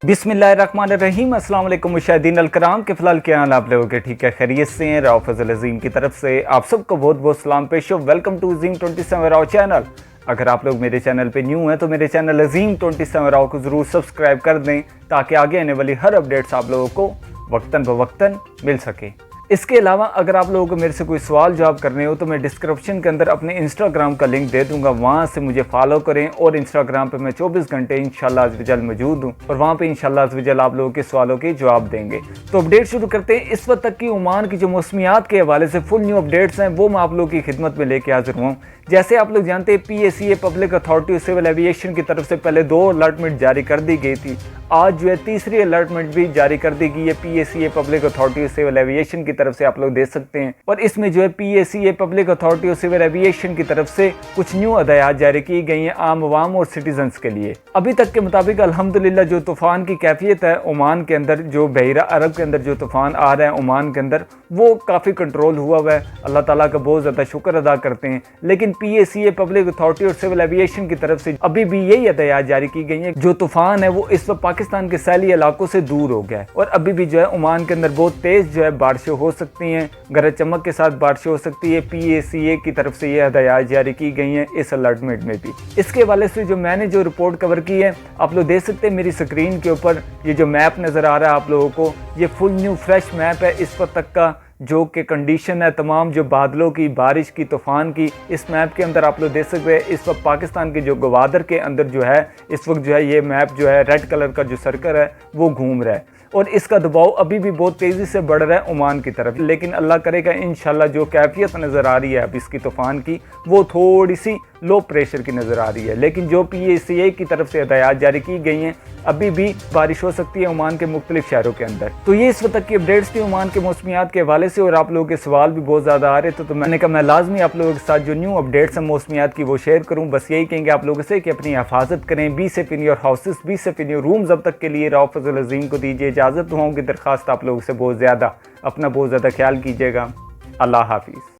बिस्मिल्लाहिर्रहमानिर्रहीम। अस्सलाम वालेकुम मुशाहिदीन अलकराम, के फिलहाल क्या हाल आप लोगों के? ठीक है, खैरियत से हैं? राव फजल अजीम की तरफ से आप सबको बहुत बहुत सलाम पेश हो। Welcome to Azeem 27 Rao channel. अगर आप लोग मेरे चैनल पे न्यू हैं तो मेरे चैनल अजीम 27 राव को ज़रूर सब्सक्राइब कर दें ताकि आगे आने वाली हर अपडेट्स आप लोगों को वक्तन बवक्तन मिल सके। इसके अलावा अगर आप लोगों को मेरे से कोई सवाल जवाब करने हो तो मैं डिस्क्रिप्शन के अंदर अपने इंस्टाग्राम का लिंक दे दूंगा, वहाँ से मुझे फॉलो करें। और इंस्टाग्राम पे मैं 24 घंटे इंशाल्लाह अज़्वजल मौजूद हूँ और वहाँ पे इंशाल्लाह अज़्वजल आप लोगों के सवालों के जवाब देंगे। तो अपडेट शुरू करते हैं। इस वक्त तक की ओमान की जो मौसमियात के हवाले से फुल न्यू अपडेट्स हैं वो मैं आप लोगों की खिदमत में लेके हाजिर हुआ हूँ। जैसे आप लोग जानते हैं PACA Public Authority of Civil Aviation की तरफ से पहले 2 अलर्टमेंट जारी कर दी गई थी। आज जो है तीसरी अलर्टमेंट भी जारी कर दी गई है PACA Public Authority of Civil Aviation की तरफ से, आप लोग देख सकते हैं। और इसमें जो है PACA Public Authority of Civil Aviation की तरफ से कुछ न्यू हदायत जारी की गई हैं आम आवाम और सिटीजन्स के लिए। अभी तक के मुताबिक अल्हम्दुलिल्लाह जो तूफान की कैफियत है ओमान के अंदर, जो बहरा अरब के अंदर जो तूफान आ रहा है ओमान के अंदर, वो काफ़ी कंट्रोल हुआ हुआ है। अल्लाह ताला का बहुत ज़्यादा शुक्र अदा करते हैं। लेकिन PACA पब्लिक अथॉरिटी और सिविल एविएशन की तरफ से अभी भी यही हदायत जारी की गई है, जो तूफान है वो इस वक्त पाकिस्तान के सैली इलाकों से दूर हो गया है और अभी भी जो है ओमान के अंदर बहुत तेज़ जो है बारिशें हो सकती हैं, गरज चमक के साथ बारिशें हो सकती है। PACA की तरफ से ये हदायत जारी की गई हैं इस अलर्टमेंट में भी। इसके हवाले से जो मैंने जो रिपोर्ट कवर की है आप लोग देख सकते हैं मेरी स्क्रीन के ऊपर ये जो मैप नज़र आ रहा है आप लोगों को, ये फुल न्यू फ्रेश मैप है इस वक्त तक का, जो कि कंडीशन है तमाम जो बादलों की, बारिश की, तूफ़ान की। इस मैप के अंदर आप लोग देख सकते हैं इस वक्त पाकिस्तान के जो गवादर के अंदर जो है इस वक्त जो है ये मैप जो है रेड कलर का जो सर्कल है वो घूम रहा है और इसका दबाव अभी भी बहुत तेज़ी से बढ़ रहा है ओमान की तरफ। लेकिन अल्लाह करेगा इंशाल्लाह जो कैफियत नज़र आ रही है अब इसकी तूफ़ान की, वो थोड़ी सी लो प्रेशर की नज़र आ रही है। लेकिन जो PACA की तरफ से हदायत जारी की गई हैं अभी भी बारिश हो सकती है ओमान के मुख्तलिफ शहरों के अंदर। तो ये इस वक्त तक की अपडेट्स थी ओमान के मौसमियात के हवाले से और आप लोगों के सवाल भी बहुत ज़्यादा आ रहे थे तो मैंने कहा मैं लाजमी आप लोगों के साथ जो न्यू अपडेट्स हैं मौसमियात की वो शेयर करूँ। बस यही कहेंगे आप लोगों से कि अपनी हिफाजत करें, be safe in your houses, be safe in your rooms. अब तक के लिए राव फजल अजीम को दीजिए इजाज़त। दुआओं की दरख्वास्त आप लोगों से बहुत ज़्यादा, अपना बहुत ज़्यादा ख्याल कीजिएगा। अल्लाह हाफिज़।